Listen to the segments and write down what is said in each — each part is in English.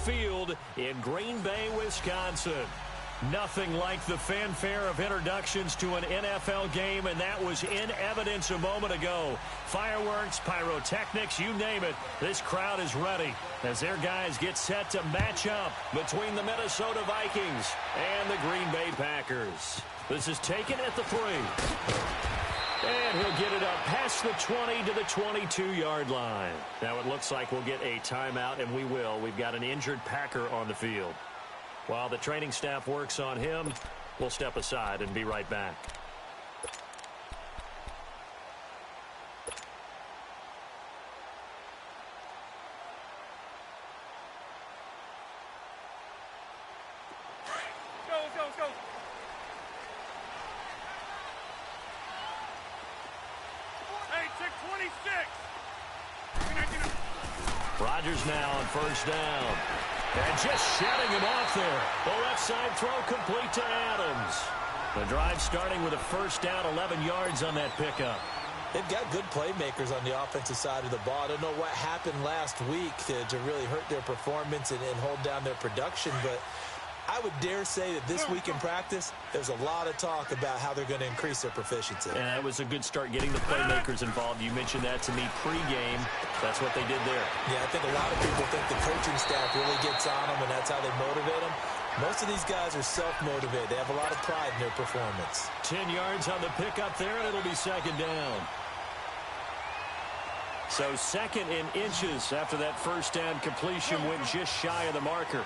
Field in Green Bay, Wisconsin. Nothing like the fanfare of introductions to an NFL game, and that was in evidence a moment ago. Fireworks, pyrotechnics, you name it. This crowd is ready as their guys get set to match up between the Minnesota Vikings and the Green Bay Packers. This is taken at the 3. And he'll get it up past the 20 to the 22-yard line. Now it looks like we'll get a timeout, and we will. We've got an injured Packer on the field. While the training staff works on him, we'll step aside and be right back. Let's go. Hey, check 26. Rodgers now on first down. And just shutting him off there. The left side throw complete to Adams. The drive starting with a first down, 11 yards on that pickup. They've got good playmakers on the offensive side of the ball. I don't know what happened last week to really hurt their performance and hold down their production, but I would dare say that this week in practice, there's a lot of talk about how they're going to increase their proficiency. And that was a good start getting the playmakers involved. You mentioned that to me pregame. That's what they did there. Yeah, I think a lot of people think the coaching staff really gets on them, and that's how they motivate them. Most of these guys are self-motivated. They have a lot of pride in their performance. 10 yards on the pickup there, and it'll be second down. So second in inches after that first down completion went just shy of the marker.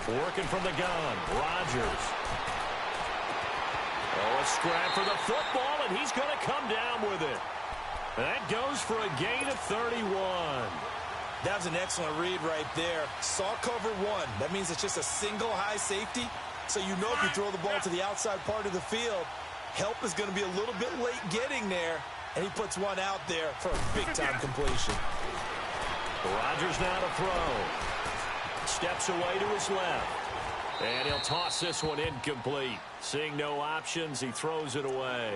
Working from the gun, Rodgers. Oh, a scrap for the football, and he's going to come down with it. That goes for a gain of 31. That was an excellent read right there. Saw cover 1. That means it's just a single high safety. So you know if you throw the ball to the outside part of the field, help is going to be a little bit late getting there. And he puts one out there for a big-time completion. Rodgers now to throw. Steps away to his left. And he'll toss this one incomplete. Seeing no options, he throws it away.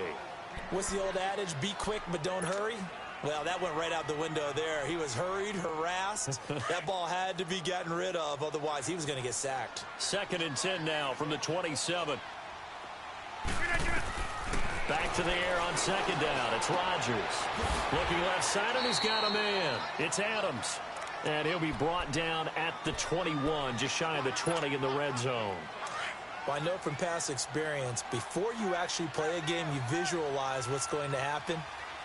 What's the old adage? Be quick, but don't hurry. Well, that went right out the window there. He was hurried, harassed. That ball had to be gotten rid of. Otherwise, he was going to get sacked. Second and 10 now from the 27. Back to the air on second down. It's Rodgers. Looking left side, and he's got a man. It's Adams. And he'll be brought down at the 21, just shy of the 20 in the red zone. Well, I know from past experience, before you actually play a game, you visualize what's going to happen.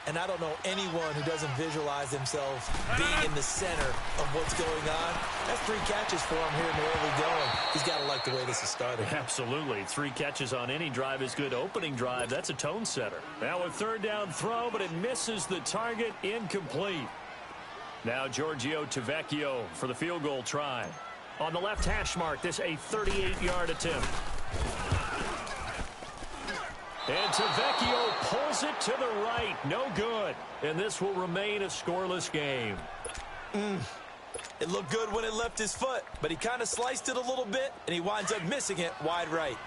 And I don't know anyone who doesn't visualize themselves being in the center of what's going on. That's 3 catches for him here in the early going. He's got to like the way this is started. Absolutely. 3 catches on any drive is good. Opening drive, that's a tone setter. Now a third down throw, but it misses the target, incomplete. Now Giorgio Tavecchio for the field goal try. On the left hash mark, this a 38-yard attempt. And Tavecchio pulls it to the right. No good. And this will remain a scoreless game. It looked good when it left his foot, but he kind of sliced it a little bit, and he winds up missing it wide right.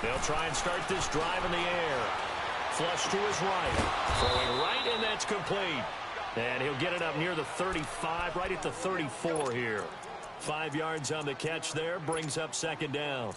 They'll try and start this drive in the air. Flush to his right. Throwing right, and that's complete. And he'll get it up near the 35, right at the 34 here. 5 yards on the catch there, brings up second down.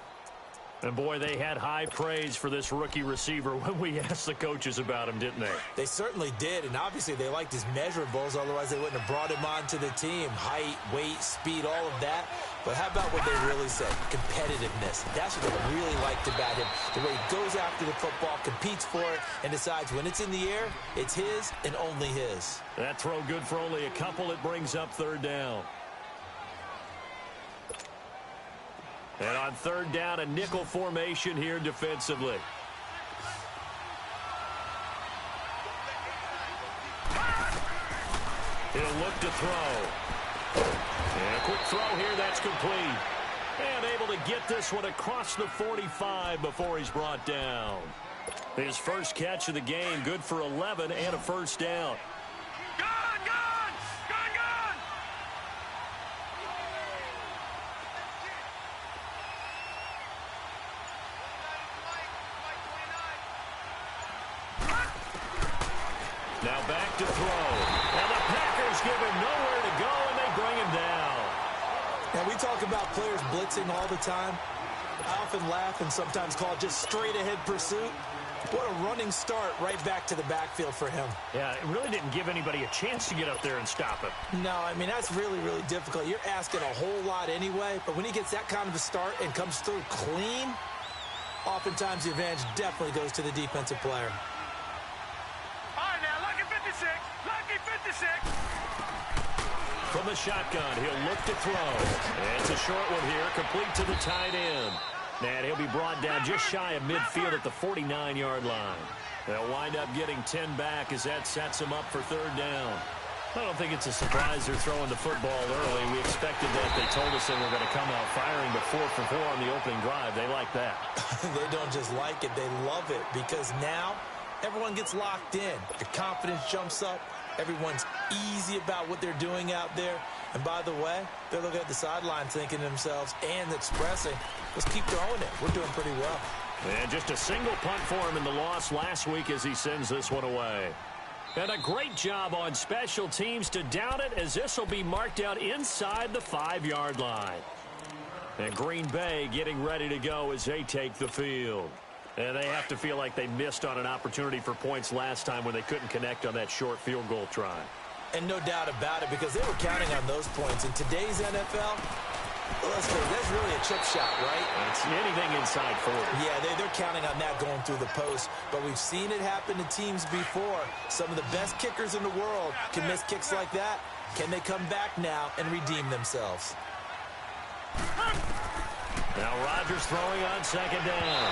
And, boy, they had high praise for this rookie receiver when we asked the coaches about him, didn't they? They certainly did, and obviously they liked his measurables. Otherwise, they wouldn't have brought him onto the team. Height, weight, speed, all of that. But how about what they really said? Competitiveness. That's what they really liked about him. The way he goes after the football, competes for it, and decides when it's in the air, it's his and only his. That throw good for only a couple. It brings up third down. And on third down, a nickel formation here defensively. He'll look to throw. And a quick throw here, that's complete. And able to get this one across the 45 before he's brought down. His first catch of the game, good for 11 and a first down. Now back to throw. And the Packers give him nowhere to go, and they bring him down. Now, we talk about players blitzing all the time. I often laugh and sometimes call it just straight-ahead pursuit. What a running start right back to the backfield for him. Yeah, it really didn't give anybody a chance to get up there and stop him. No, I mean, that's really, really difficult. You're asking a whole lot anyway, but when he gets that kind of a start and comes through clean, oftentimes the advantage definitely goes to the defensive player. All right, now, lucky 56. Lucky 56. From the shotgun, he'll look to throw. And it's a short one here, complete to the tight end. And he'll be brought down just shy of midfield at the 49-yard line. They'll wind up getting 10 back as that sets them up for third down. I don't think it's a surprise they're throwing the football early. We expected that. They told us they were going to come out firing, but 4 for 4 on the opening drive. They like that. They don't just like it, they love it, because now everyone gets locked in. The confidence jumps up. Everyone's easy about what they're doing out there. And by the way, they're looking at the sideline thinking to themselves and expressing, let's keep throwing it. We're doing pretty well. And just a single punt for him in the loss last week as he sends this one away. And a great job on special teams to down it, as this will be marked out inside the 5-yard line. And Green Bay getting ready to go as they take the field. And they have to feel like they missed on an opportunity for points last time when they couldn't connect on that short field goal try. And no doubt about it, because they were counting on those points. In today's NFL, let's face it, that's really a chip shot, right? It's anything inside 40. Yeah, they're counting on that going through the post. But we've seen it happen to teams before. Some of the best kickers in the world can miss kicks like that. Can they come back now and redeem themselves? Now Rodgers throwing on second down.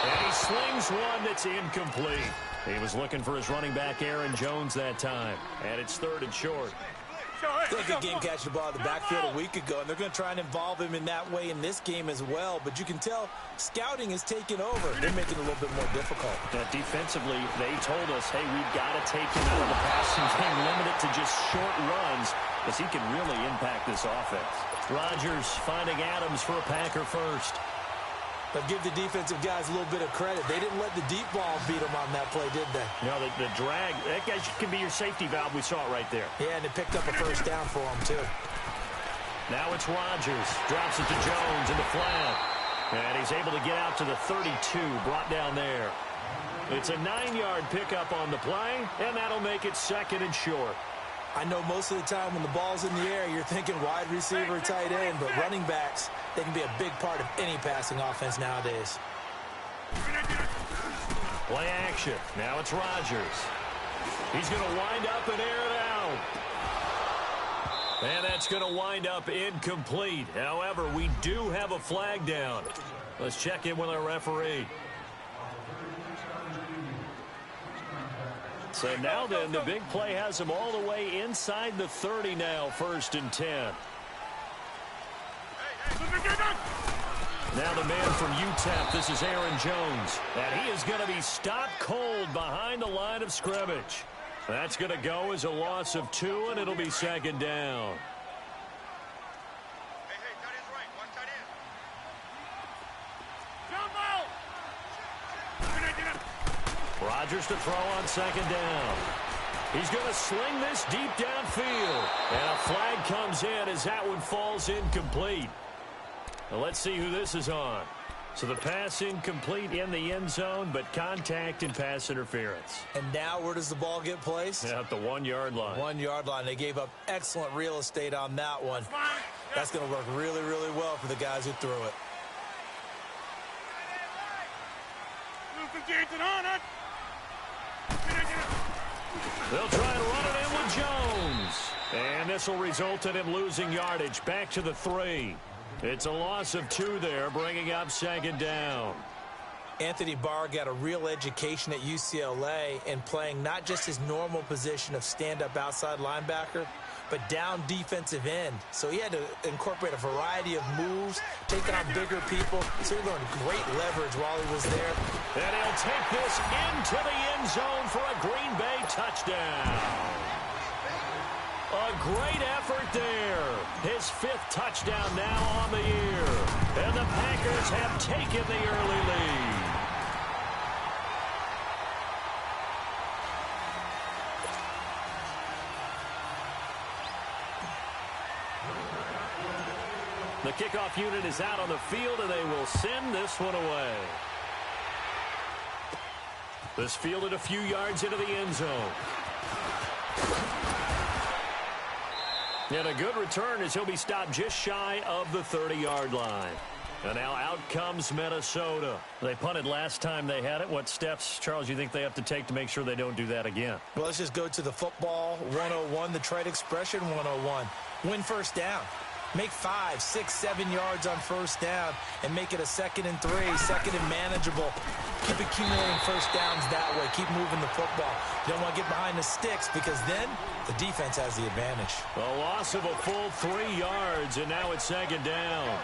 And he slings one that's incomplete. He was looking for his running back, Aaron Jones, that time. And it's third and short. They could game catch the ball in the backfield a week ago, and they're going to try and involve him in that way in this game as well. But you can tell scouting is taking over. They're making it a little bit more difficult. Defensively, they told us, hey, we've got to take him out of the passing game, limit it to just short runs, because he can really impact this offense. Rodgers finding Adams for a Packer first. But give the defensive guys a little bit of credit. They didn't let the deep ball beat them on that play, did they? No, the drag, that guy can be your safety valve. We saw it right there. Yeah, and they picked up a first down for him, too. Now it's Rodgers. Drops it to Jones in the flat. And he's able to get out to the 32, brought down there. It's a 9-yard pickup on the play, and that'll make it second and short. I know most of the time when the ball's in the air, you're thinking wide receiver, tight end, but running backs, they can be a big part of any passing offense nowadays. Play action. Now it's Rodgers. He's going to wind up and air it out. And that's going to wind up incomplete. However, we do have a flag down. Let's check in with our referee. So now then, the big play has him all the way inside the 30 now, 1st and 10. Now the man from UTEP, this is Aaron Jones. And he is going to be stopped cold behind the line of scrimmage. That's going to go as a loss of 2, and it'll be second down. Rodgers to throw on second down. He's going to sling this deep downfield. And a flag comes in as that one falls incomplete. Now let's see who this is on. So the pass incomplete in the end zone, but contact and pass interference. And now where does the ball get placed? At the 1-yard line. 1-yard line. They gave up excellent real estate on that one. That's going to work really, really well for the guys who threw it. They'll try and run it in with Jones. And this will result in him losing yardage. Back to the 3. It's a loss of 2 there, bringing up second down. Anthony Barr got a real education at UCLA in playing not just his normal position of stand-up outside linebacker, but down defensive end. So he had to incorporate a variety of moves, taking on bigger people. So he learned great leverage while he was there. And he'll take this into the end zone for a Green Bay touchdown. A great effort there. His 5th touchdown now on the year. And the Packers have taken the early lead. The kickoff unit is out on the field, and they will send this one away. This fielded a few yards into the end zone. And a good return as he'll be stopped just shy of the 30-yard line. And now out comes Minnesota. They punted last time they had it. What steps, Charles, you think they have to take to make sure they don't do that again? Well, let's just go to the football 101, the trade expression 101. Win first down. Make 5, 6, 7 yards on first down and make it a 2nd and 3, 2nd and manageable. Keep accumulating first downs that way. Keep moving the football. You don't want to get behind the sticks because then the defense has the advantage. A loss of a full 3 yards, and now it's 2nd down.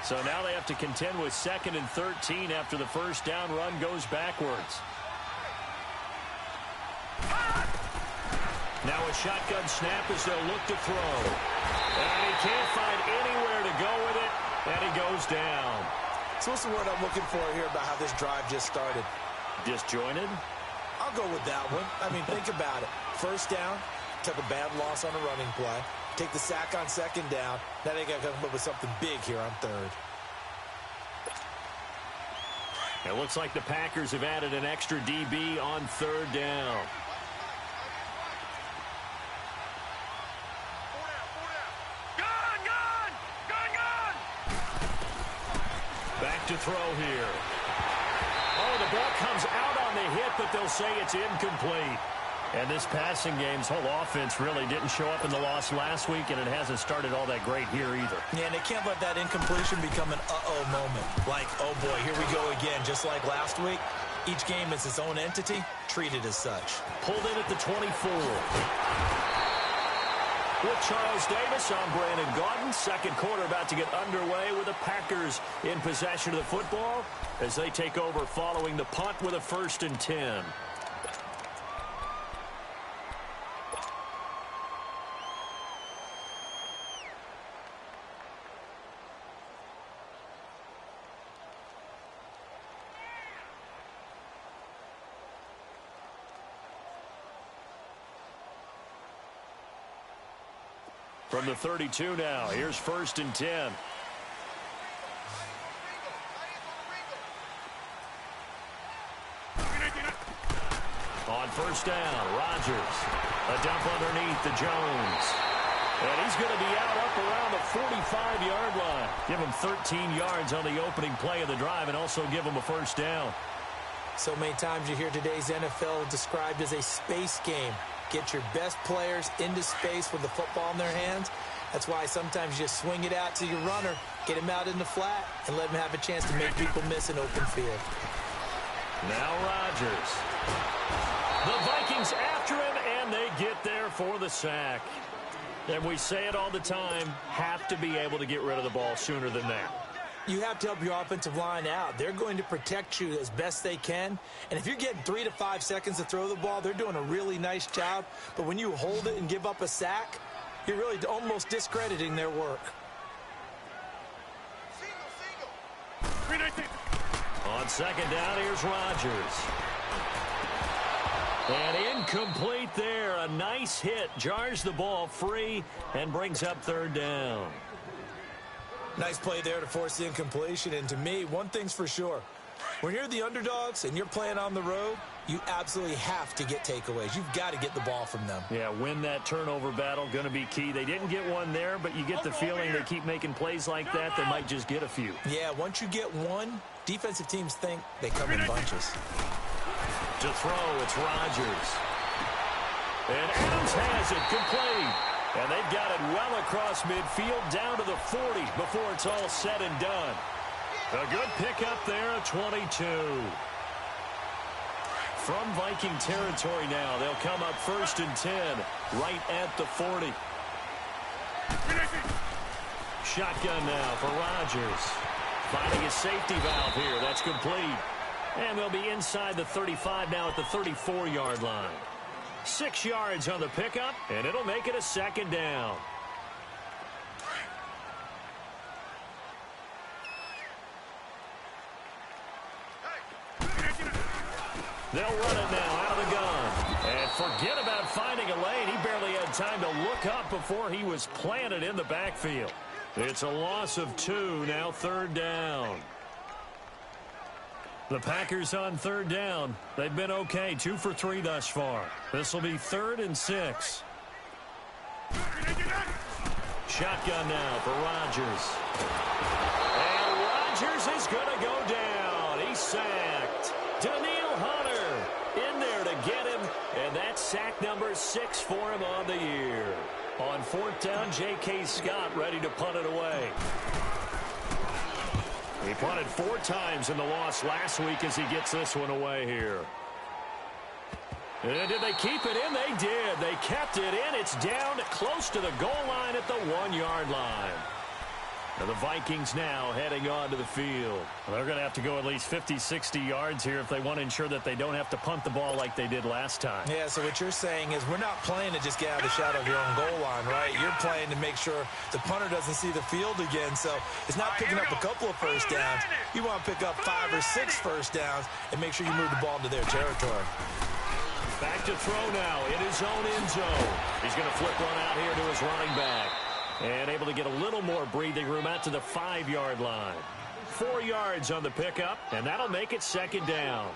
So now they have to contend with 2nd and 13 after the first down run goes backwards. Now a shotgun snap as they'll look to throw. And he can't find anywhere to go with it, and he goes down. So what's the word I'm looking for here about how this drive just started? Disjointed? I'll go with that one. I mean, think about it. First down, took a bad loss on a running play. Take the sack on 2nd down. Now they got to come up with something big here on 3rd. It looks like the Packers have added an extra DB on 3rd down. Back to throw here. Oh, the ball comes out on the hit, but they'll say it's incomplete. And this passing game's whole offense really didn't show up in the loss last week, and it hasn't started all that great here either. Yeah, and they can't let that incompletion become an uh-oh moment. Like, oh boy, here we go again, just like last week. Each game is its own entity, treated as such. Pulled in at the 24. With Charles Davis, I'm Brandon Gaudin. 2nd quarter about to get underway with the Packers in possession of the football as they take over following the punt with a 1st and 10. From the 32 now, here's 1st and 10. On 1st down, Rodgers. A dump underneath to Jones. And he's going to be out up around the 45-yard line. Give him 13 yards on the opening play of the drive and also give him a 1st down. So many times you hear today's NFL described as a space game. Get your best players into space with the football in their hands. That's why sometimes you just swing it out to your runner, get him out in the flat, and let him have a chance to make people miss an open field. Now Rodgers. The Vikings after him, and they get there for the sack. And we say it all the time, have to be able to get rid of the ball sooner than that. You have to help your offensive line out. They're going to protect you as best they can. And if you're getting 3 to 5 seconds to throw the ball, they're doing a really nice job. But when you hold it and give up a sack, you're really almost discrediting their work. On 2nd down, here's Rodgers. And incomplete there. A nice hit. Jars the ball free and brings up 3rd down. Nice play there to force the incompletion. And to me, one thing's for sure. When you're the underdogs and you're playing on the road, you absolutely have to get takeaways. You've got to get the ball from them. Yeah, win that turnover battle, going to be key. They didn't get one there, but you get the feeling they keep making plays like that, they might just get a few. Yeah, once you get one, defensive teams think they come in bunches. To throw, it's Rodgers. And Adams has it complete. And they've got it well across midfield down to the 40 before it's all said and done. A good pickup there at 22. From Viking territory now, they'll come up 1st and 10 right at the 40. Shotgun now for Rodgers. Finding a safety valve here. That's complete. And they'll be inside the 35 now at the 34-yard line. 6 yards on the pickup, and it'll make it a 2nd down. They'll run it now out of the gun. And forget about finding a lane. He barely time to look up before he was planted in the backfield. It's a loss of 2, now 3rd down. The Packers on 3rd down. They've been okay, 2 for 3 thus far. This will be 3rd and 6. Shotgun now for Rodgers. And Rodgers is going to go down. He's sacked. Daniil Hunter in there to get him, and that's sack number 6 for him on the year. On 4th down, J.K. Scott ready to punt it away. He punted 4 times in the loss last week as he gets this one away here. And did they keep it in? They did. They kept it in. It's down close to the goal line at the 1-yard line. And the Vikings now heading onto the field. Well, they're going to have to go at least 50, 60 yards here if they want to ensure that they don't have to punt the ball like they did last time. Yeah, so what you're saying is we're not playing to just get out of the shadow of your own goal line, right? You're playing to make sure the punter doesn't see the field again. So it's not picking up a couple of first downs. You want to pick up 5 or 6 first downs and make sure you move the ball into their territory. Back to throw now in his own end zone. He's going to flip one out here to his running back. And able to get a little more breathing room out to the 5-yard line. 4 yards on the pickup, and that'll make it 2nd down.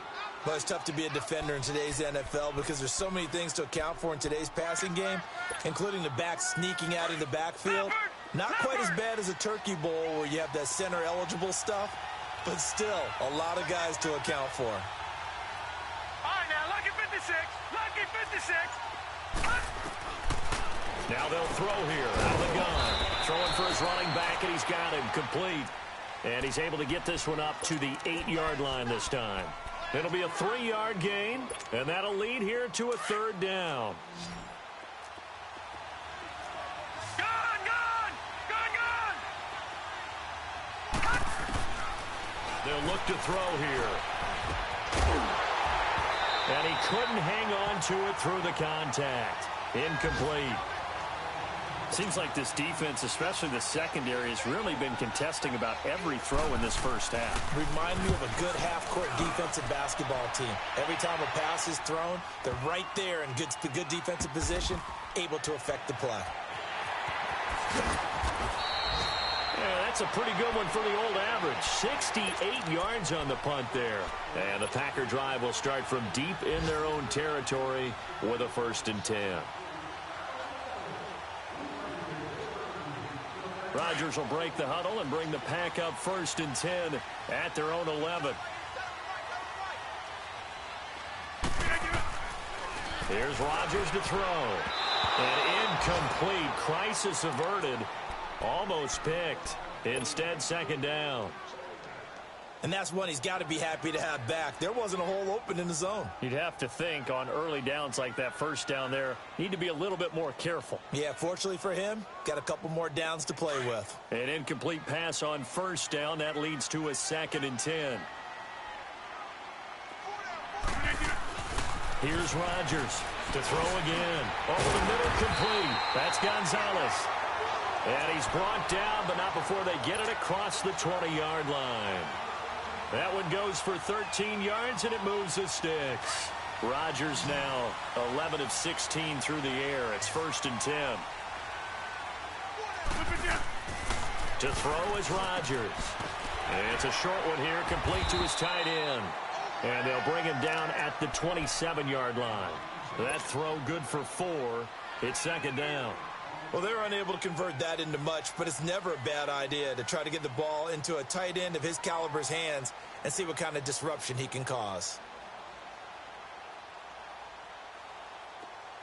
Well, it's tough to be a defender in today's NFL because there's so many things to account for in today's passing game, including the back sneaking out of the backfield. Not quite as bad as a turkey bowl where you have that center-eligible stuff, but still a lot of guys to account for. All right, now, lucky 56. Lucky 56. Now they'll throw here out of the gun. Throwing for his running back, and he's got him complete. And he's able to get this one up to the 8-yard line this time. It'll be a 3-yard gain, and that'll lead here to a 3rd down. Gun, gun, gun, gun. They'll look to throw here. And he couldn't hang on to it through the contact. Incomplete. Seems like this defense, especially the secondary, has really been contesting about every throw in this first half. Remind me of a good half-court defensive basketball team. Every time a pass is thrown, they're right there in good defensive position, able to affect the play. Yeah, that's a pretty good one for the old average. 68 yards on the punt there. And the Packer drive will start from deep in their own territory with a 1st and 10. Rodgers will break the huddle and bring the Pack up 1st and 10 at their own 11. Here's Rodgers to throw. And incomplete. Crisis averted. Almost picked. Instead, 2nd down. And that's one he's got to be happy to have back. There wasn't a hole open in the zone. You'd have to think on early downs like that 1st down there, need to be a little bit more careful. Yeah, fortunately for him, got a couple more downs to play with. An incomplete pass on 1st down. That leads to a 2nd and 10. Here's Rodgers to throw again. Over the middle, complete. That's Gonzalez. And he's brought down, but not before they get it across the 20-yard line. That one goes for 13 yards, and it moves the sticks. Rodgers now 11 of 16 through the air. It's 1st and 10. To throw is Rodgers. And it's a short one here, complete to his tight end. And they'll bring him down at the 27-yard line. That throw good for 4. It's 2nd down. Well, they're unable to convert that into much, but it's never a bad idea to try to get the ball into a tight end of his caliber's hands and see what kind of disruption he can cause.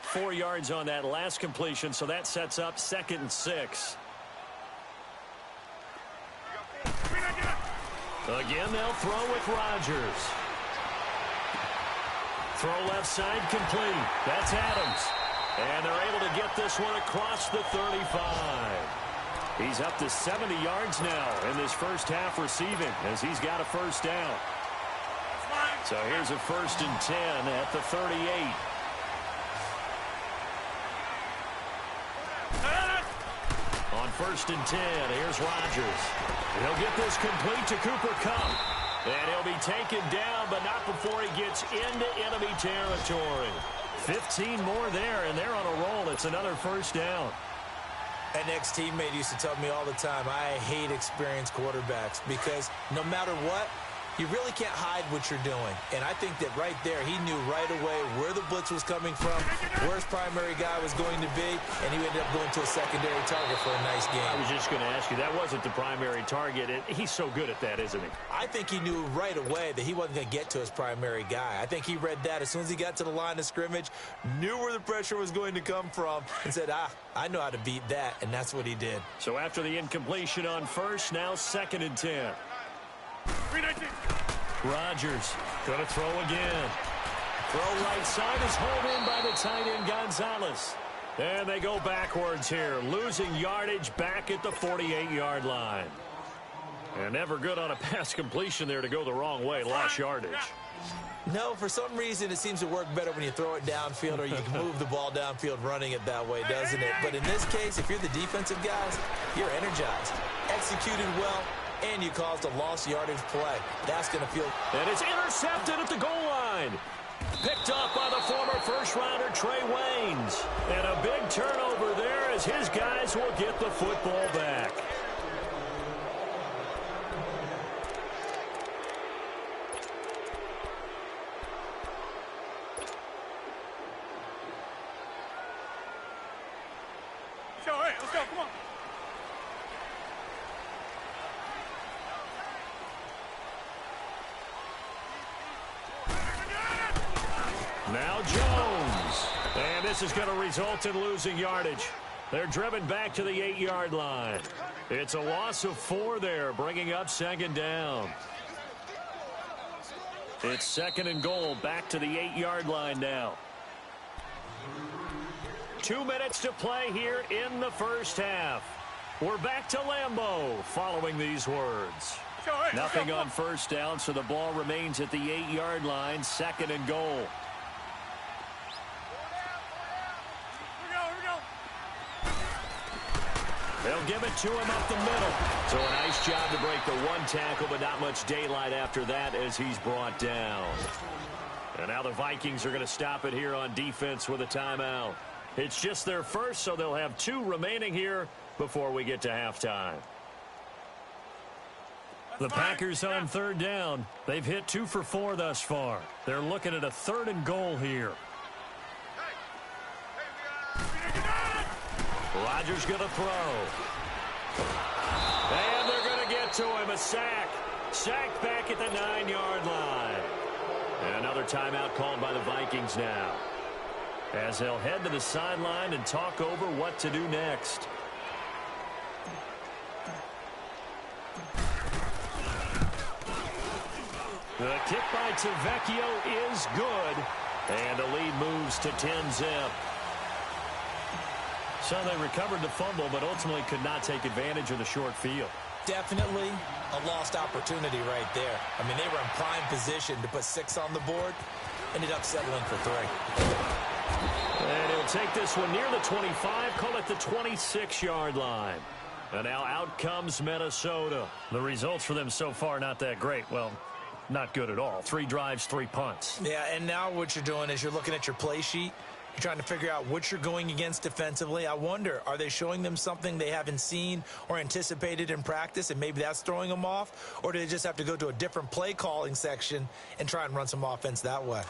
4 yards on that last completion, so that sets up 2nd and 6. Again, they'll throw with Rodgers. Throw left side, complete. That's Adams. And they're able to get this one across the 35. He's up to 70 yards now in this first half receiving as he's got a 1st down. So here's a 1st and 10 at the 38. On 1st and 10, here's Rodgers. He'll get this complete to Cooper Kupp. And he'll be taken down, but not before he gets into enemy territory. 15 more there, and they're on a roll. It's another first down. An ex-teammate used to tell me all the time, I hate experienced quarterbacks because no matter what, you really can't hide what you're doing. And I think that right there, he knew right away where the blitz was coming from, where his primary guy was going to be, and he ended up going to a secondary target for a nice game. I was just going to ask you, that wasn't the primary target. He's so good at that, isn't he? I think he knew right away that he wasn't going to get to his primary guy. I think he read that as soon as he got to the line of scrimmage, knew where the pressure was going to come from, and said, I know how to beat that, and that's what he did. So after the incompletion on first, now 2nd and 10. Rodgers going to throw again. Throw right side is hauled in by the tight end Gonzalez. And they go backwards here, losing yardage back at the 48-yard line. And never good on a pass completion there to go the wrong way. Lost yardage. No, for some reason it seems to work better when you throw it downfield or you can move the ball downfield running it that way, doesn't it? But in this case, if you're the defensive guys, you're energized, executed well, and you caused a lost yardage play. That's going to feel... And it's intercepted at the goal line. Picked up by the former first-rounder Trey Waynes. And a big turnover there as his guys will get the football back. Let's go, come on. Now Jones. And this is going to result in losing yardage. They're driven back to the 8-yard line. It's a loss of 4 there, bringing up 2nd down. It's 2nd and goal, back to the 8-yard line now. 2 minutes to play here in the first half. We're back to Lambeau following these words. Nothing on first down, so the ball remains at the 8-yard line, 2nd and goal. They'll give it to him up the middle. So a nice job to break the 1 tackle, but not much daylight after that as he's brought down. And now the Vikings are going to stop it here on defense with a timeout. It's just their first, so they'll have 2 remaining here before we get to halftime. The Packers on 3rd down. They've hit 2 for 4 thus far. They're looking at a 3rd and goal here. Rodgers going to throw. And they're going to get to him. A sack. Sacked back at the 9-yard line. And another timeout called by the Vikings now, as they'll head to the sideline and talk over what to do next. The kick by Tavecchio is good. And the lead moves to 10-zip. So they recovered the fumble, but ultimately could not take advantage of the short field. Definitely a lost opportunity right there. I mean, they were in prime position to put 6 on the board. Ended up settling for 3. And he'll take this one near the 25, call it the 26-yard line. And now out comes Minnesota. The results for them so far not that great. Well, not good at all. 3 drives, 3 punts. Yeah, and now what you're doing is you're looking at your play sheet. You're trying to figure out what you're going against defensively. I wonder, are they showing them something they haven't seen or anticipated in practice, and maybe that's throwing them off? Or do they just have to go to a different play calling section and try and run some offense that way?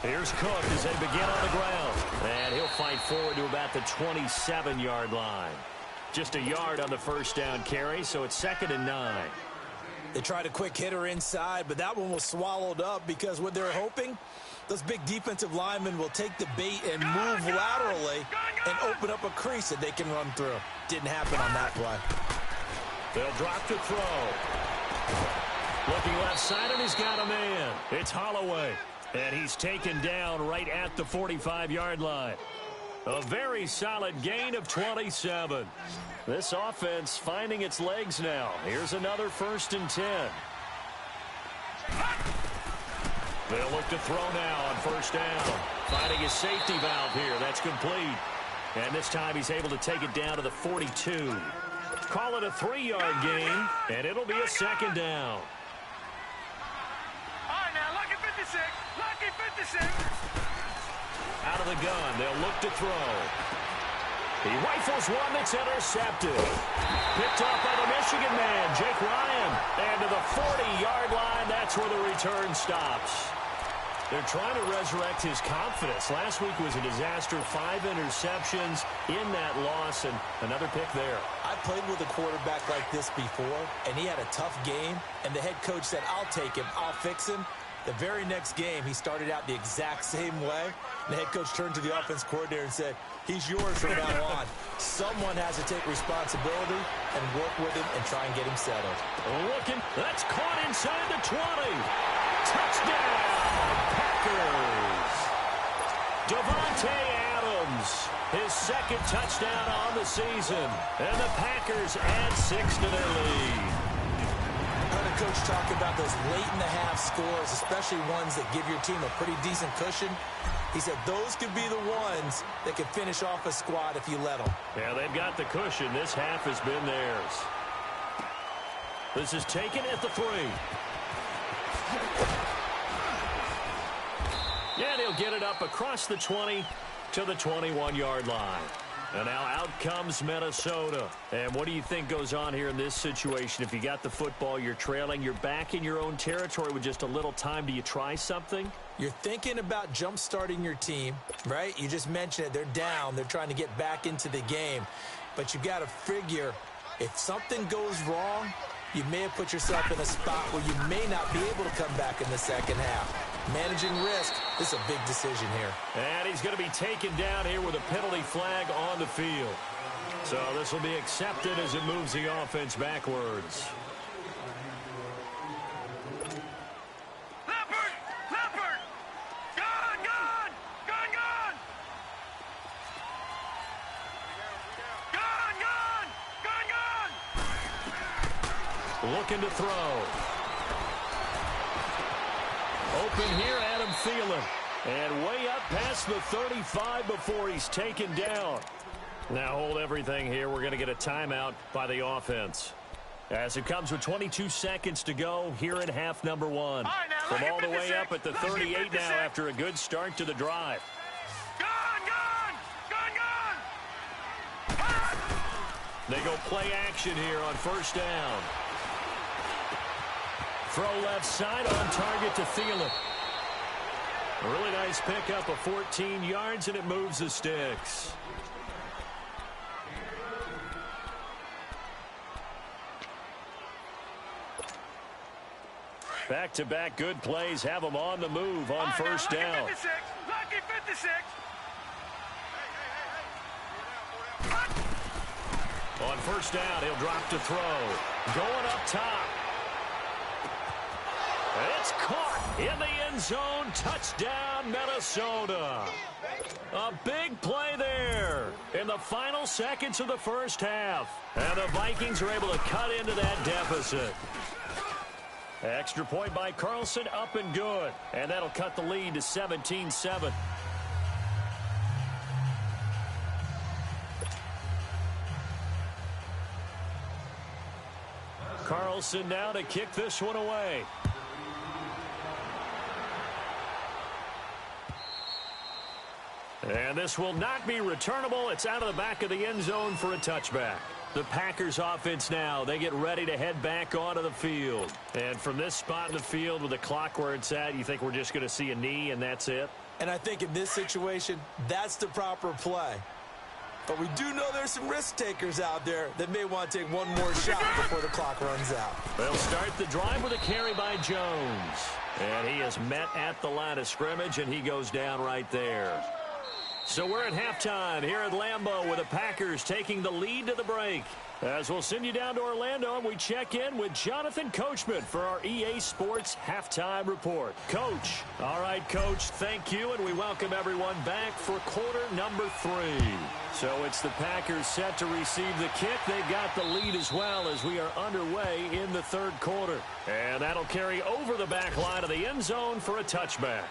Here's Cook as they begin on the ground. And he'll fight forward to about the 27-yard line. Just a yard on the first down carry, so it's 2nd and 9. They tried a quick hitter inside, but that one was swallowed up because what they're hoping, those big defensive linemen will take the bait and move laterally and open up a crease that they can run through. Didn't happen on that play. They'll drop the throw. Looking left side, and he's got a man. It's Holloway. And he's taken down right at the 45-yard line. A very solid gain of 27. This offense finding its legs now. Here's another 1st and 10. They'll look to throw now on 1st down. Finding his safety valve here. That's complete. And this time he's able to take it down to the 42. Call it a 3-yard gain, and it'll be a second down. All right, now, lucky 56. Lucky 56. Out of the gun, they'll look to throw. He rifles one that's intercepted. Picked off by the Michigan man, Jake Ryan. And to the 40-yard line, that's where the return stops. They're trying to resurrect his confidence. Last week was a disaster. 5 interceptions in that loss, and another pick there. I played with a quarterback like this before, and he had a tough game, and the head coach said, I'll take him, I'll fix him. The very next game, he started out the exact same way. The head coach turned to the offense coordinator and said, he's yours from now on. Someone has to take responsibility and work with him and try and get him settled. Looking, that's caught inside the 20. Touchdown, Packers. Devontae Adams, his second touchdown on the season. And the Packers add 6 to their lead. I heard a coach talk about those late-in-the-half scores, especially ones that give your team a pretty decent cushion. He said those could be the ones that could finish off a squad if you let them. Yeah, they've got the cushion. This half has been theirs. This is taken at the 3. Yeah, they'll get it up across the 20 to the 21-yard line. And now out comes Minnesota. And what do you think goes on here in this situation? If you got the football, you're trailing, you're back in your own territory with just a little time. Do you try something? You're thinking about jump-starting your team, right? You just mentioned it. They're down. They're trying to get back into the game. But you've got to figure if something goes wrong, you may have put yourself in a spot where you may not be able to come back in the second half. Managing risk, this is a big decision here. And he's going to be taken down here with a penalty flag on the field. So this will be accepted as it moves the offense backwards. Leopard! Leopard! Gone! Gone! Gone! Gone! Gone! Gone! Gone! Gone! Looking to throw. Open here, Adam Thielen. And way up past the 35 before he's taken down. Now hold everything here. We're going to get a timeout by the offense. As it comes with 22 seconds to go here in half number 1. From all the way up at the 38 now after a good start to the drive. Gone! Gone! Gone! Gone! They go play action here on first down. Throw left side on target to Thielen. A really nice pickup of 14 yards, and it moves the sticks. Back-to-back good plays have them on the move on first down. Lucky 56. On first down, he'll drop to throw. Going up top. It's caught in the end zone. Touchdown, Minnesota. A big play there in the final seconds of the first half. And the Vikings are able to cut into that deficit. Extra point by Carlson, up and good. And that'll cut the lead to 17-7. Carlson now to kick this one away. And this will not be returnable. It's out of the back of the end zone for a touchback. The Packers offense now, they get ready to head back onto the field. And from this spot in the field with the clock where it's at, you think we're just going to see a knee and that's it? And I think in this situation, that's the proper play. But we do know there's some risk takers out there that may want to take one more shot before the clock runs out. They'll start the drive with a carry by Jones. And he is met at the line of scrimmage, and he goes down right there. So we're at halftime here at Lambeau with the Packers taking the lead to the break. As we'll send you down to Orlando, and we check in with Jonathan Coachman for our EA Sports Halftime Report. Coach. All right, Coach, thank you, and we welcome everyone back for quarter number 3. So it's the Packers set to receive the kick. They've got the lead as well as we are underway in the third quarter. And that'll carry over the back line of the end zone for a touchback.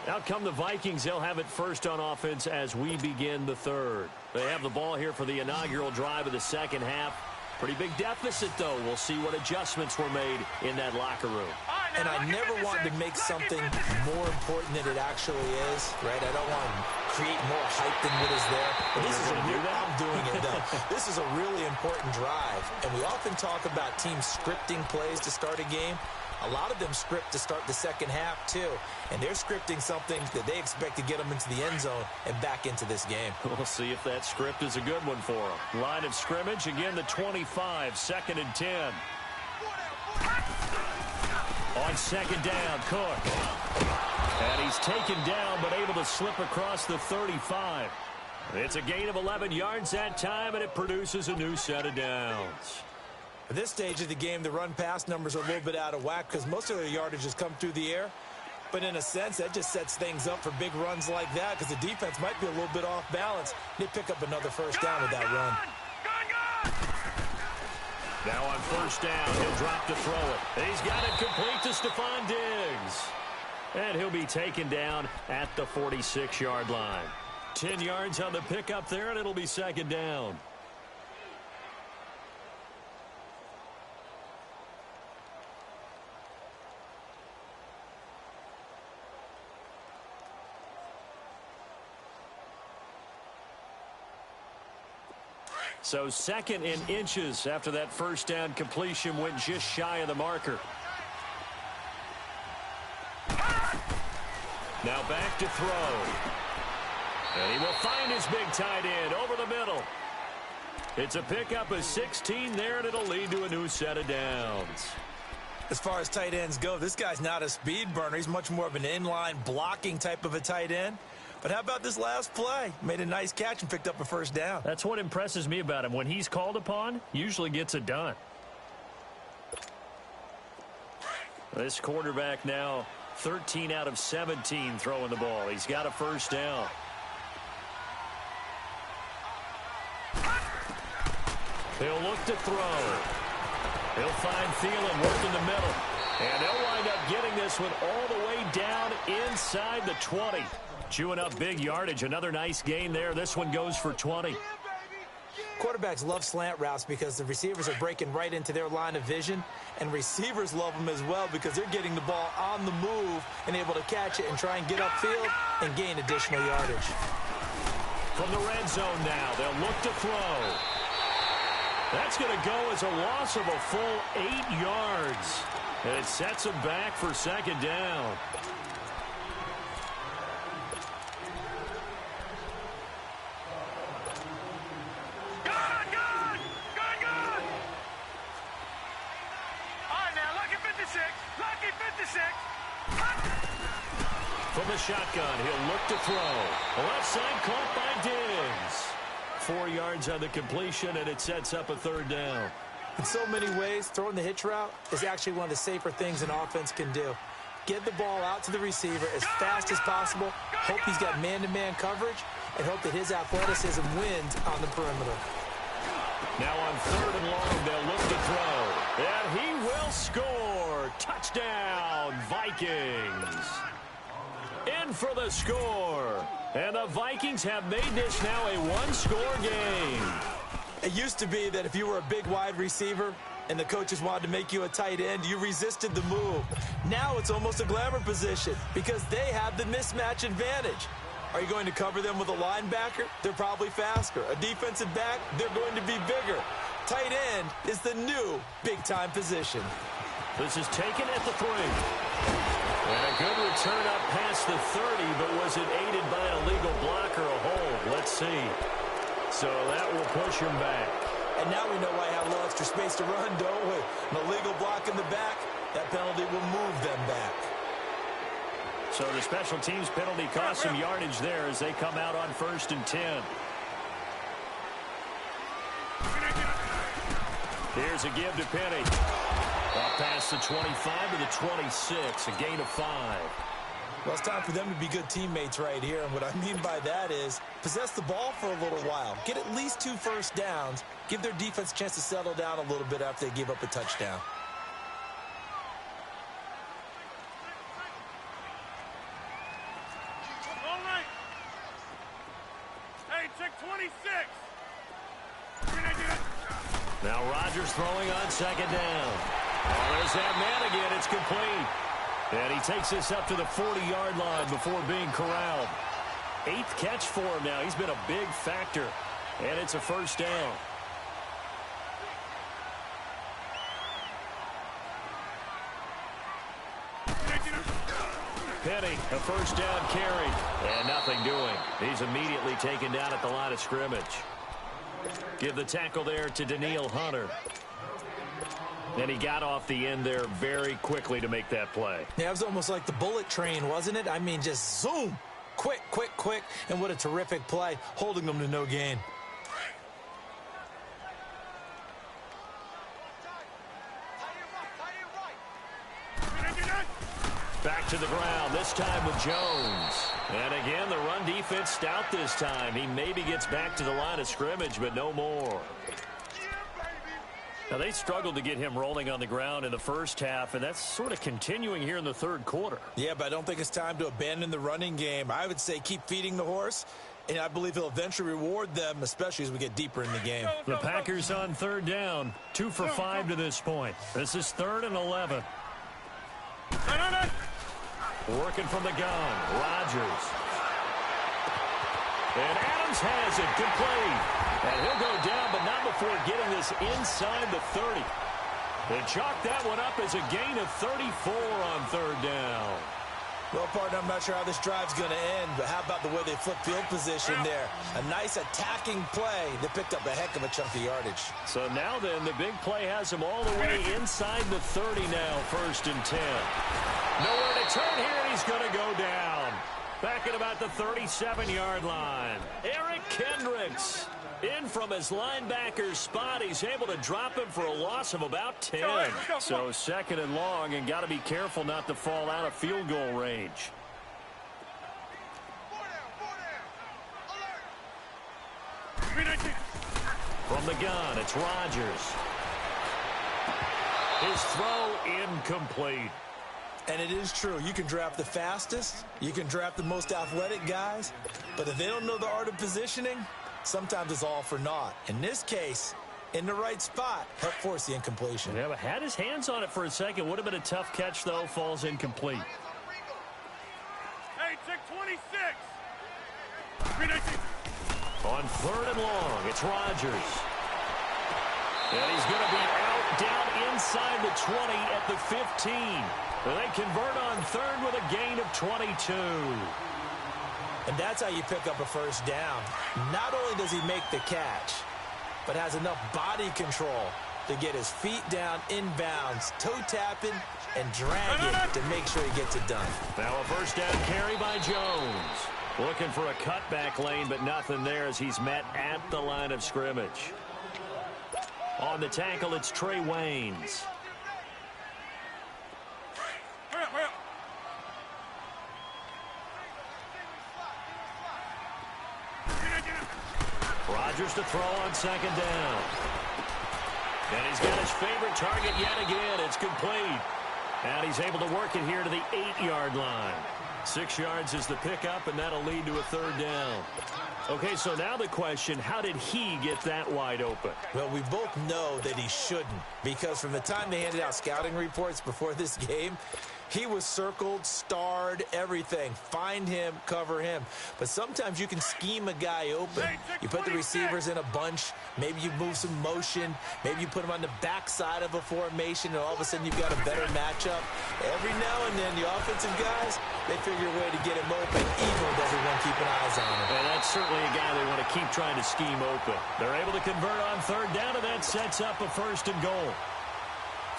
Out come the Vikings. They'll have it first on offense as we begin the third. They have the ball here for the inaugural drive of the second half. Pretty big deficit, though. We'll see what adjustments were made in that locker room. And I never want to make something more important than it actually is, right? I don't want to create more hype than what is there. But this is I'm doing it, though. This is a really important drive. And we often talk about teams scripting plays to start a game. A lot of them script to start the second half, too. And they're scripting something that they expect to get them into the end zone and back into this game. We'll see if that script is a good one for them. Line of scrimmage, again, the 25, 2nd and 10. On 2nd down, Cook. And he's taken down, but able to slip across the 35. It's a gain of 11 yards that time, and it produces a new set of downs. At this stage of the game, the run-pass numbers are a little bit out of whack because most of their yardage has come through the air. But in a sense, that just sets things up for big runs like that because the defense might be a little bit off balance. They pick up another first down with that run. Now on 1st down, he'll drop to throw it. He's got it complete to Stephon Diggs. And he'll be taken down at the 46-yard line. 10 yards on the pickup there, and it'll be 2nd down. So 2nd and inches after that 1st down completion went just shy of the marker. Now back to throw. And he will find his big tight end over the middle. It's a pickup of 16 there, and it'll lead to a new set of downs. As far as tight ends go, this guy's not a speed burner. He's much more of an inline blocking type of a tight end. But how about this last play? Made a nice catch and picked up a 1st down. That's what impresses me about him. When he's called upon, usually gets it done. This quarterback now 13 out of 17 throwing the ball. He's got a 1st down. He'll look to throw. He'll find Thielen working the middle. And they'll wind up getting this one all the way down inside the 20. Chewing up big yardage. Another nice gain there. This one goes for 20. Quarterbacks love slant routes because the receivers are breaking right into their line of vision. And receivers love them as well because they're getting the ball on the move and able to catch it and try and get upfield and gain additional yardage. From the red zone now, they'll look to throw. That's going to go as a loss of a full 8 yards. And it sets them back for 2nd down. From the shotgun, he'll look to throw. Left side caught by Diggs. 4 yards on the completion, and it sets up a 3rd down. In so many ways, throwing the hitch route is actually one of the safer things an offense can do. Get the ball out to the receiver as fast as possible, hope he's got man-to-man coverage, and hope that his athleticism wins on the perimeter. Now on 3rd and long, they'll look to throw. And he will score. Touchdown, Vikings. In for the score. And the Vikings have made this now a one-score game. It used to be that if you were a big wide receiver and the coaches wanted to make you a tight end, you resisted the move. Now it's almost a glamour position because they have the mismatch advantage. Are you going to cover them with a linebacker? They're probably faster. A defensive back? They're going to be bigger. Tight end is the new big-time position. This is taken at the 3. And a good return up past the 30, but was it aided by an illegal block or a hold? Let's see. So that will push him back. And now we know why I have a little extra space to run, don't we? An illegal block in the back, that penalty will move them back. So the special teams penalty cost some yardage there as they come out on 1st and 10. Here's a give to Penny. Up past the 25 to the 26, a gain of 5. Well, it's time for them to be good teammates right here. And what I mean by that is possess the ball for a little while. Get at least 2 first downs. Give their defense a chance to settle down a little bit after they give up a touchdown. All right. Hey, check 26. Now Rodgers throwing on second down. Oh, there's that man again. It's complete. And he takes this up to the 40-yard line before being corralled. 8th catch for him now. He's been a big factor. And it's a first down. Penny, a first down carry. And nothing doing. He's immediately taken down at the line of scrimmage. Give the tackle there to Daniil Hunter. And he got off the end there very quickly to make that play. Yeah, it was almost like the bullet train, wasn't it? I mean, just zoom. Quick, quick, quick. And what a terrific play, holding them to no gain. Back to the ground, this time with Jones. And again, the run defense stout this time. He maybe gets back to the line of scrimmage, but no more. Now, they struggled to get him rolling on the ground in the first half, and that's sort of continuing here in the third quarter. Yeah, but I don't think it's time to abandon the running game. I would say keep feeding the horse, and I believe he'll eventually reward them, especially as we get deeper in the game. The Packers on third down, 2 for 5 to this point. This is 3rd and 11. Working from the gun, Rodgers. And Adams has it, complete. And he'll go down, but not before getting this inside the 30. They chalk that one up as a gain of 34 on third down. Well, partner, I'm not sure how this drive's going to end, but how about the way they flip field position there? A nice attacking play that picked up a heck of a chunk of yardage. So now then, the big play has him all the way inside the 30 now, 1st and 10. Nowhere to turn here, and he's going to go down. Back at about the 37-yard line. Eric Kendricks in from his linebacker's spot. He's able to drop him for a loss of about 10. So 2nd and long, and got to be careful not to fall out of field goal range. From the gun, it's Rodgers. His throw incomplete. And it is true. You can draft the fastest. You can draft the most athletic guys. But if they don't know the art of positioning, sometimes it's all for naught. In this case, in the right spot, helped force the incompletion. Yeah, but had his hands on it for a second. Would have been a tough catch, though. Falls incomplete. Hey, check 26. On 3rd and long, it's Rodgers. And he's going to be out down inside the 20 at the 15. And they convert on 3rd with a gain of 22. And that's how you pick up a first down. Not only does he make the catch, but has enough body control to get his feet down inbounds, toe tapping, and drag it to make sure he gets it done. Now a first down carry by Jones. Looking for a cutback lane, but nothing there as he's met at the line of scrimmage. On the tackle, it's Trey Waynes. Rodgers to throw on 2nd down. And he's got his favorite target yet again. It's complete. And he's able to work it here to the 8-yard line. 6 yards is the pickup, and that'll lead to a 3rd down. Okay, so now the question, how did he get that wide open? Well, we both know that he shouldn't, because from the time they handed out scouting reports before this game, he was circled, starred, everything. Find him, cover him. But sometimes you can scheme a guy open. You put the receivers in a bunch. Maybe you move some motion. Maybe you put him on the backside of a formation, and all of a sudden you've got a better matchup. Every now and then, the offensive guys, they figure a way to get him open, even with everyone keeping eyes on him. And that's certainly a guy they want to keep trying to scheme open. They're able to convert on 3rd down, and that sets up a 1st and goal.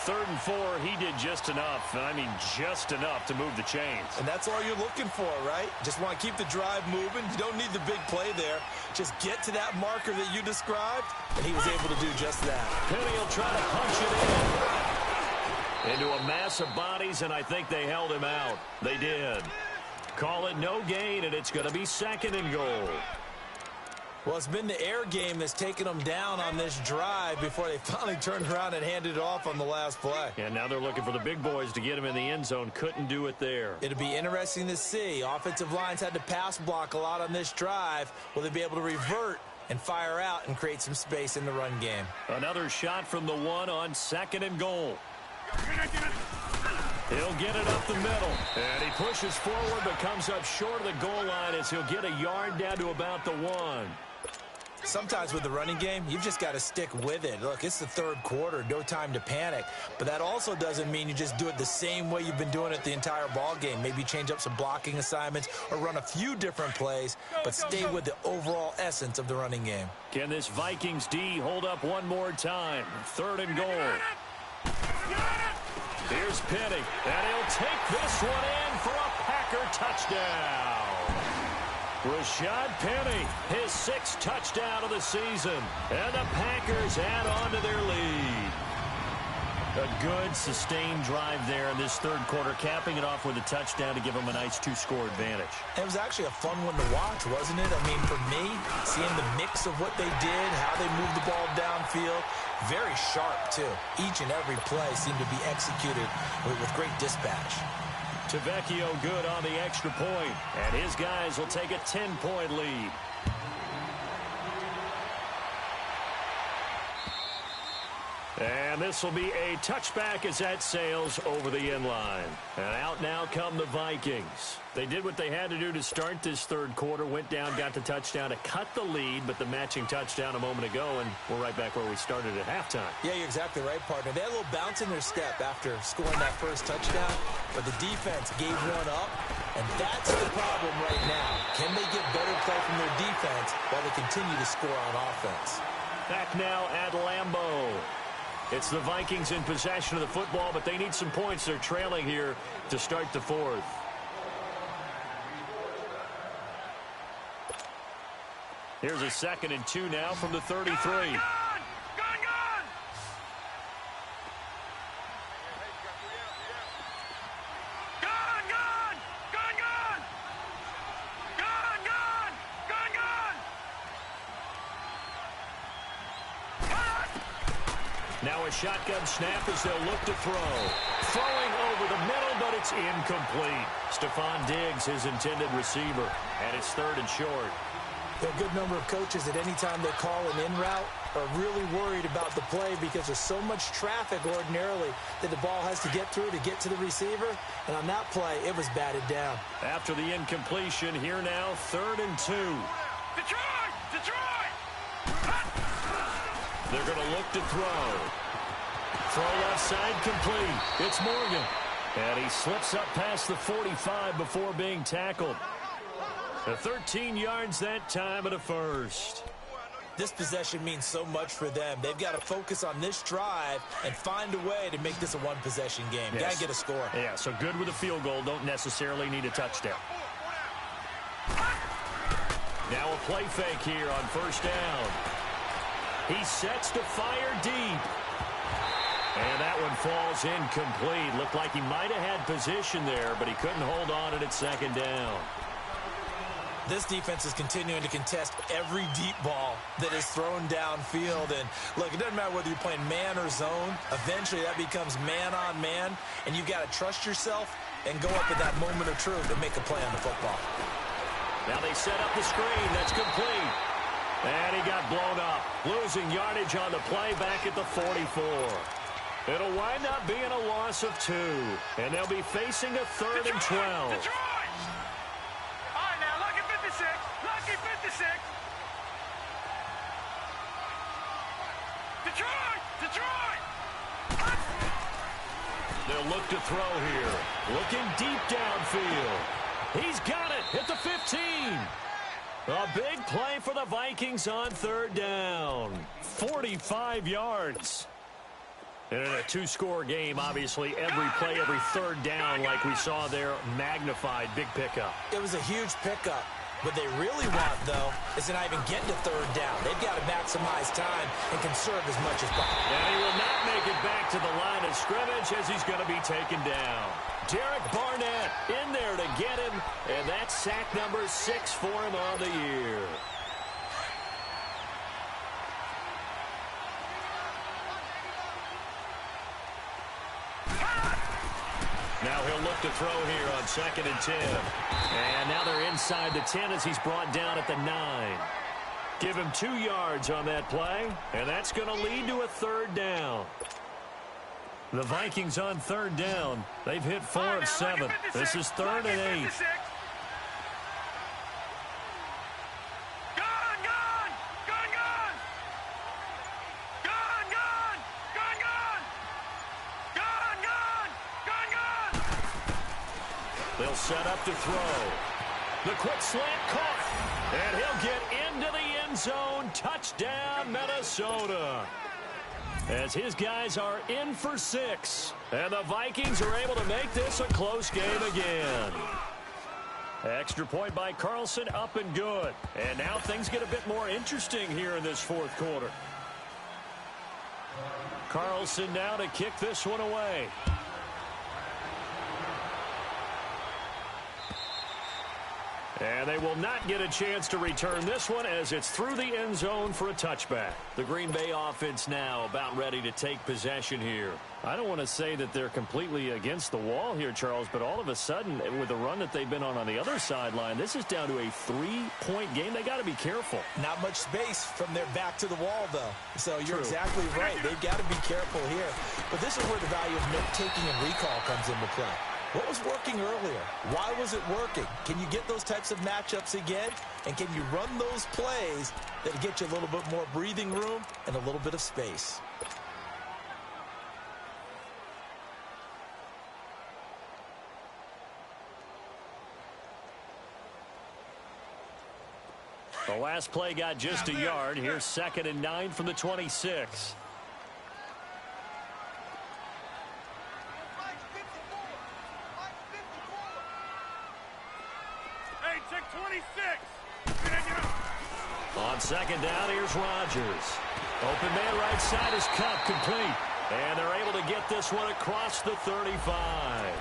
3rd and 4, he did just enough, and I mean just enough to move the chains. And that's all you're looking for, right? Just want to keep the drive moving. You don't need the big play there. Just get to that marker that you described, and he was able to do just that. Penny will try to punch it in. Into a mass of bodies, and I think they held him out. They did. Call it no gain, and it's going to be 2nd and goal. Well, it's been the air game that's taken them down on this drive before they finally turned around and handed it off on the last play. And now they're looking for the big boys to get him in the end zone. Couldn't do it there. It'll be interesting to see. Offensive lines had to pass block a lot on this drive. Will they be able to revert and fire out and create some space in the run game. Another shot from the 1 on 2nd and goal. He'll get it up the middle. And he pushes forward but comes up short of the goal line as he'll get a yard down to about the 1. Sometimes with the running game, you've just got to stick with it. Look, it's the 3rd quarter, no time to panic. But that also doesn't mean you just do it the same way you've been doing it the entire ball game. Maybe change up some blocking assignments or run a few different plays, but stay with the overall essence of the running game. Can this Vikings D hold up one more time? 3rd and goal. Here's Penny, and he'll take this one in for a Packer touchdown. Rashad Penny, his 6th touchdown of the season, and the Packers add on to their lead. A good, sustained drive there in this 3rd quarter, capping it off with a touchdown to give them a nice 2-score advantage. It was actually a fun one to watch, wasn't it? I mean, for me, seeing the mix of what they did, how they moved the ball downfield, very sharp, too. Each and every play seemed to be executed with great dispatch. Tavecchio good on the extra point, and his guys will take a 10-point lead. And this will be a touchback as that sails over the end line. And out now come the Vikings. They did what they had to do to start this 3rd quarter, went down, got the touchdown to cut the lead, but the matching touchdown a moment ago, and we're right back where we started at halftime. Yeah, you're exactly right, partner. They had a little bounce in their step after scoring that first touchdown, but the defense gave one up, and that's the problem right now. Can they get better play from their defense while they continue to score on offense? Back now at Lambeau. It's the Vikings in possession of the football, but they need some points. They're trailing here to start the 4th. Here's a 2nd and 2 now from the 33. Now a shotgun snap as they'll look to throw. Throwing over the middle, but it's incomplete. Stephon Diggs, his intended receiver, and it's 3rd and short. There are a good number of coaches that any time they call an in route are really worried about the play because there's so much traffic ordinarily that the ball has to get through to get to the receiver. And on that play, it was batted down. After the incompletion, here now, 3rd and 2. Detroit! Detroit! They're going to look to throw. Throw left side complete. It's Morgan. And he slips up past the 45 before being tackled. 13 yards that time and a first. This possession means so much for them. They've got to focus on this drive and find a way to make this a one-possession game. Yes. Got to get a score. Yeah, so good with a field goal. Don't necessarily need a touchdown. Now a play fake here on 1st down. He sets to fire deep. And that one falls incomplete. Looked like he might have had position there, but he couldn't hold on it at 2nd down. This defense is continuing to contest every deep ball that is thrown downfield. And, look, it doesn't matter whether you're playing man or zone. Eventually, that becomes man-on-man, and you've got to trust yourself and go up at that moment of truth and make a play on the football. Now they set up the screen. That's complete. And he got blown up, losing yardage on the play back at the 44. It'll wind up being a loss of 2, and they'll be facing a 3rd and 12. Detroit! All right, now, lucky 56. Lucky 56. Detroit! Detroit! They'll look to throw here. Looking deep downfield. He's got it at the 15. A big play for the Vikings on 3rd down. 45 yards. And in a 2-score game, obviously, every play, every 3rd down, like we saw there, magnified. Big pickup. It was a huge pickup. What they really want, though, is to not even get to 3rd down. They've got to maximize time and conserve as much as possible. And he will not make it back to the line of scrimmage as he's going to be taken down. Derek Barnett in there to get him, and that's sack number 6 for him on the year. Now he'll look to throw here on 2nd and 10. And now they're inside the 10 as he's brought down at the 9. Give him 2 yards on that play, and that's going to lead to a 3rd down. The Vikings on 3rd down. They've hit 4 of 7. This is 3rd and 8. They'll set up to throw. The quick slant caught. And he'll get into the end zone. Touchdown, Minnesota. As his guys are in for 6. And the Vikings are able to make this a close game again. Extra point by Carlson, up and good. And now things get a bit more interesting here in this 4th quarter. Carlson now to kick this one away. And they will not get a chance to return this one as it's through the end zone for a touchback. The Green Bay offense now about ready to take possession here. I don't want to say that they're completely against the wall here, Charles, but all of a sudden, with the run that they've been on the other sideline, this is down to a 3-point game. They got to be careful. Not much space from their back to the wall, though. So you're True. exactly right. They've got to be careful here. But this is where the value of note-taking and recall comes into play. What was working earlier? Why was it working? Can you get those types of matchups again? And can you run those plays that get you a little bit more breathing room and a little bit of space? The last play got just a yard. Here's 2nd and 9 from the 26. On 2nd down, here's Rodgers. Open man right side is Cup, complete. And they're able to get this one across the 35.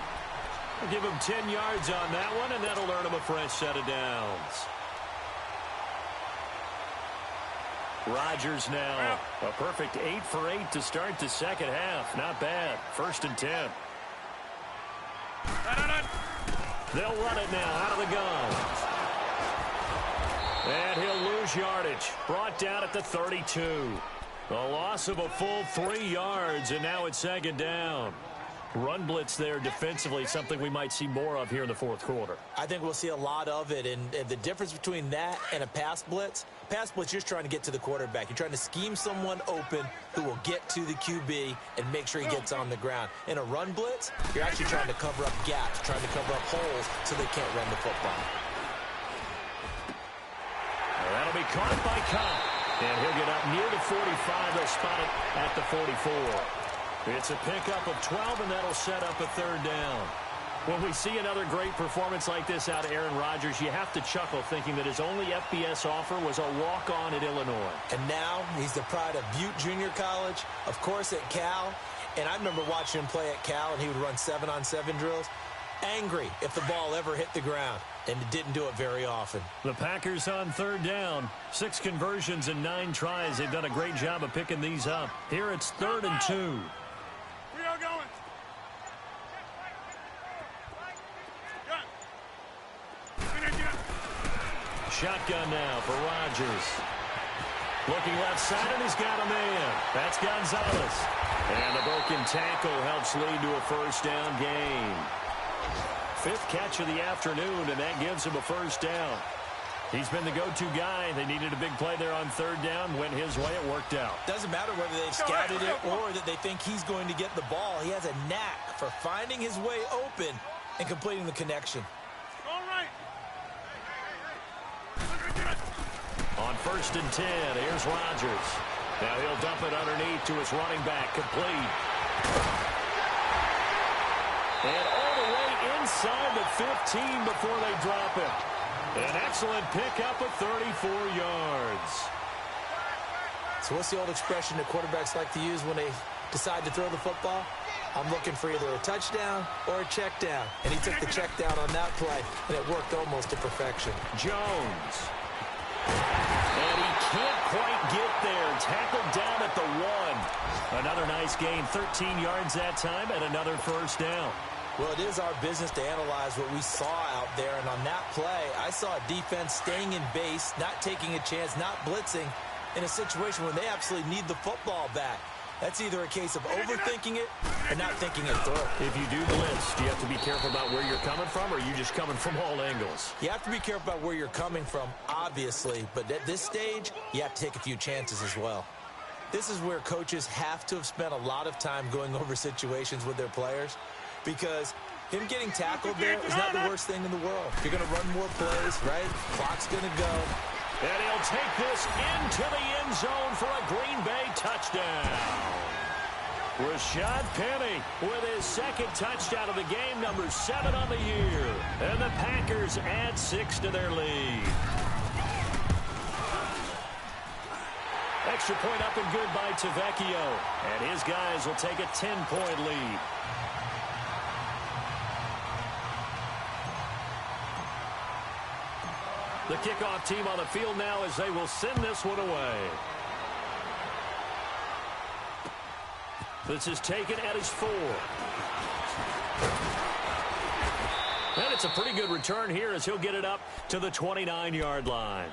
We'll give him 10 yards on that one, and that'll earn him a fresh set of downs. Rodgers now a perfect 8 for 8 to start the 2nd half. Not bad. 1st and 10. They'll run it now out of the gun. And he'll lose yardage. Brought down at the 32. A loss of a full 3 yards, and now it's 2nd down. Run blitz there defensively, something we might see more of here in the 4th quarter. I think we'll see a lot of it, and the difference between that and a pass blitz, you're just trying to get to the quarterback. You're trying to scheme someone open who will get to the QB and make sure he gets on the ground. In a run blitz, you're actually trying to cover up gaps, trying to cover up holes so they can't run the football. Well, that'll be caught by Cobb, and he'll get up near the 45. They'll spot it at the 44. It's a pickup of 12, and that'll set up a 3rd down. When we see another great performance like this out of Aaron Rodgers, you have to chuckle thinking that his only FBS offer was a walk-on at Illinois. And now he's the pride of Butte Junior College, of course at Cal. And I remember watching him play at Cal, and he would run 7-on-7 drills. Angry if the ball ever hit the ground, and it didn't do it very often. The Packers on 3rd down. 6 conversions and 9 tries. They've done a great job of picking these up. Here it's 3rd and 2. We are going. Shotgun now for Rodgers. Looking left side, and he's got a man. That's Gonzalez. And the broken tackle helps lead to a 1st down gain. 5th catch of the afternoon, and that gives him a 1st down. He's been the go-to guy. They needed a big play there on 3rd down. Went his way. It worked out. Doesn't matter whether they've scouted it or that they think he's going to get the ball. He has a knack for finding his way open and completing the connection. All right. On 1st and 10, here's Rodgers. Now he'll dump it underneath to his running back. Complete. And all the way inside the 15 before they drop it. An excellent pickup of 34 yards. So what's the old expression that quarterbacks like to use when they decide to throw the football? I'm looking for either a touchdown or a check down. And he took the check down on that play, and it worked almost to perfection. Jones. And he can't quite get there. Tackled down at the 1. Another nice gain, 13 yards that time, and another 1st down. Well, it is our business to analyze what we saw out there, and on that play, I saw a defense staying in base, not taking a chance, not blitzing, in a situation where they absolutely need the football back. That's either a case of overthinking it or not thinking it through. If you do blitz, do you have to be careful about where you're coming from, or are you just coming from all angles? You have to be careful about where you're coming from, obviously, but at this stage, you have to take a few chances as well. This is where coaches have to have spent a lot of time going over situations with their players, because him getting tackled there is not the worst thing in the world. You're going to run more plays, right? Clock's going to go. And he'll take this into the end zone for a Green Bay touchdown. Rashad Penny with his second touchdown of the game, number 7 on the year. And the Packers add 6 to their lead. Extra point up and good by Tavecchio. And his guys will take a 10-point lead. The kickoff team on the field now as they will send this one away. This is taken at his 4. And it's a pretty good return here as he'll get it up to the 29-yard line.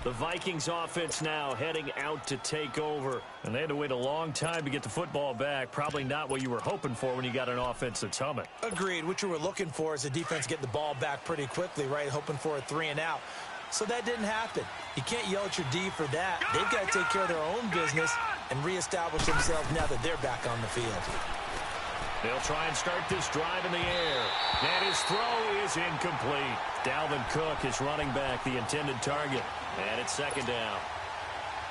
The Vikings offense now heading out to take over. And they had to wait a long time to get the football back. Probably not what you were hoping for when you got an offense that's humming. Agreed. What you were looking for is the defense getting the ball back pretty quickly, right? Hoping for a 3-and-out. So that didn't happen. You can't yell at your D for that. They've got to take care of their own business and reestablish themselves now that they're back on the field. They'll try and start this drive in the air. And his throw is incomplete. Dalvin Cook is running back the intended target. And it's second down.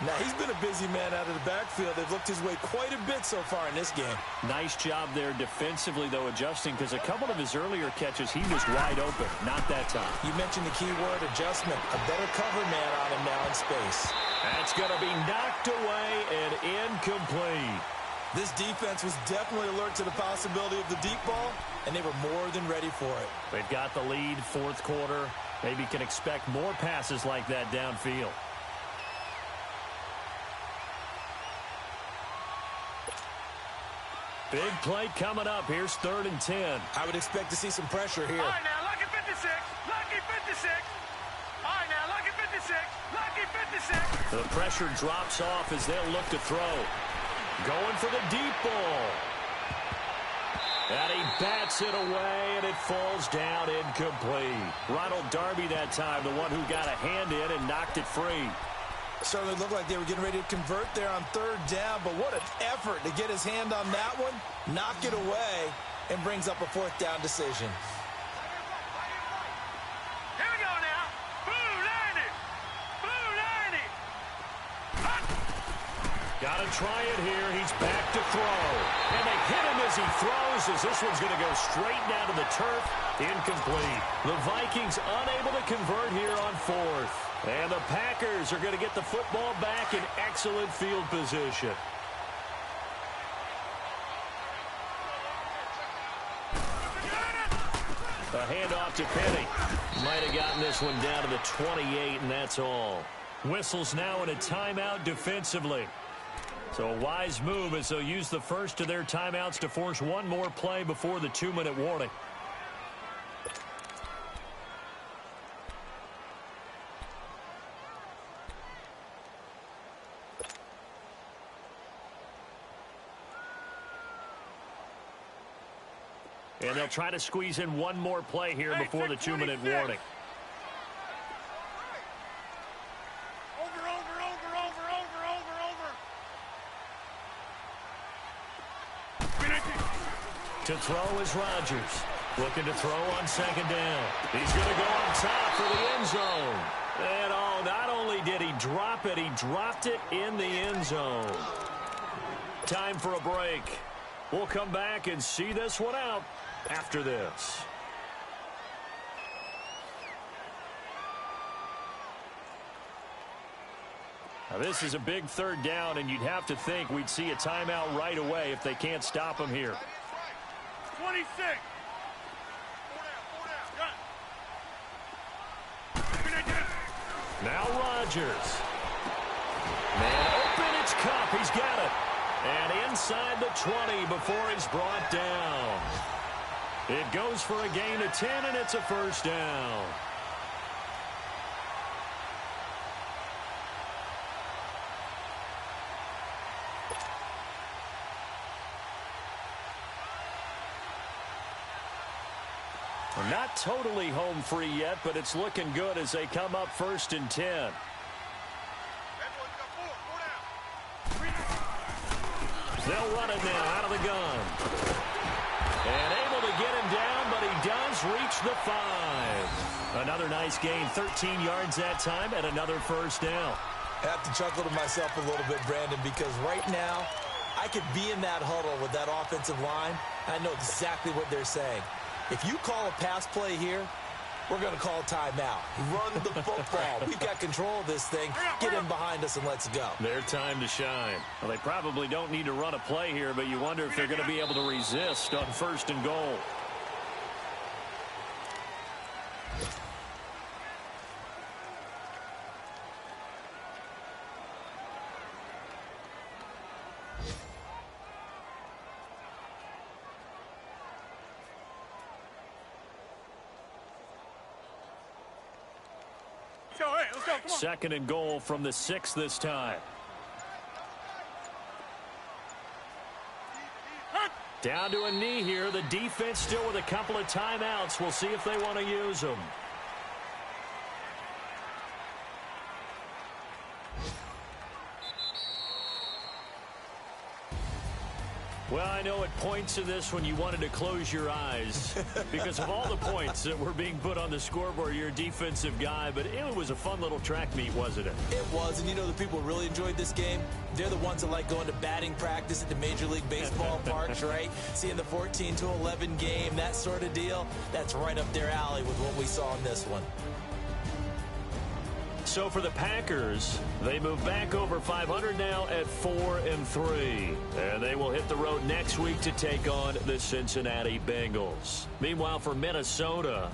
Now, he's been a busy man out of the backfield. They've looked his way quite a bit so far in this game. Nice job there defensively, though, adjusting, because a couple of his earlier catches, he was wide open. Not that time. You mentioned the key word, adjustment. A better cover man on him now in space. That's going to be knocked away and incomplete. This defense was definitely alert to the possibility of the deep ball, and they were more than ready for it. They've got the lead, fourth quarter. Maybe can expect more passes like that downfield. Big play coming up. Here's 3rd and 10. I would expect to see some pressure here. All right, now, lucky 56. Lucky 56. All right, now, lucky 56. Lucky 56. The pressure drops off as they'll look to throw. Going for the deep ball. And he bats it away, and it falls down incomplete. Ronald Darby that time, the one who got a hand in and knocked it free. Certainly looked like they were getting ready to convert there on 3rd down, but what an effort to get his hand on that one, knock it away, and brings up a 4th down decision. Here we go now. Blue 90. Blue 90. Got to try it here. He's back to throw. And they hit him as he throws, as this one's going to go straight down to the turf. Incomplete. The Vikings unable to convert here on 4th. And the Packers are going to get the football back in excellent field position. A handoff to Penny. Might have gotten this one down to the 28, and that's all. Whistles now in a timeout defensively. So a wise move as they'll use the first of their timeouts to force one more play before the 2-minute warning. And they'll try to squeeze in one more play here before the 2-minute warning. To throw is Rodgers. Looking to throw on 2nd down. He's going to go on top for the end zone. And not only did he drop it, he dropped it in the end zone. Time for a break. We'll come back and see this one out after this. Now this is a big 3rd down, and you'd have to think we'd see a timeout right away if they can't stop him here. 26. Now Rodgers. Man open, it's Cup. He's got it. And inside the 20 before he's brought down. It goes for a gain of 10, and it's a first down. We're not totally home free yet, but it's looking good as they come up 1st and 10. They'll run it now out of the gun. And able to get him down, but he does reach the 5. Another nice gain, 13 yards that time, and another first down. I have to chuckle to myself a little bit, Brandon, because right now I could be in that huddle with that offensive line. I know exactly what they're saying. If you call a pass play here, we're going to call timeout. Run the football. We've got control of this thing. Get in behind us and let's go. Their time to shine. Well, they probably don't need to run a play here, but you wonder if they're going to be able to resist on 1st and goal. Let's go. Come on. 2nd and goal from the 6 this time. Down to a knee here. The defense still with a couple of timeouts. We'll see if they want to use them. Well, I know at points in this when you wanted to close your eyes because of all the points that were being put on the scoreboard. You're a defensive guy, but it was a fun little track meet, wasn't it? It was, and you know the people who really enjoyed this game? They're the ones that like going to batting practice at the Major League Baseball parks, right? Seeing the 14-11 game, that sort of deal. That's right up their alley with what we saw in this one. So for the Packers, they move back over 500 now at 4-3. And they will hit the road next week to take on the Cincinnati Bengals. Meanwhile, for Minnesota,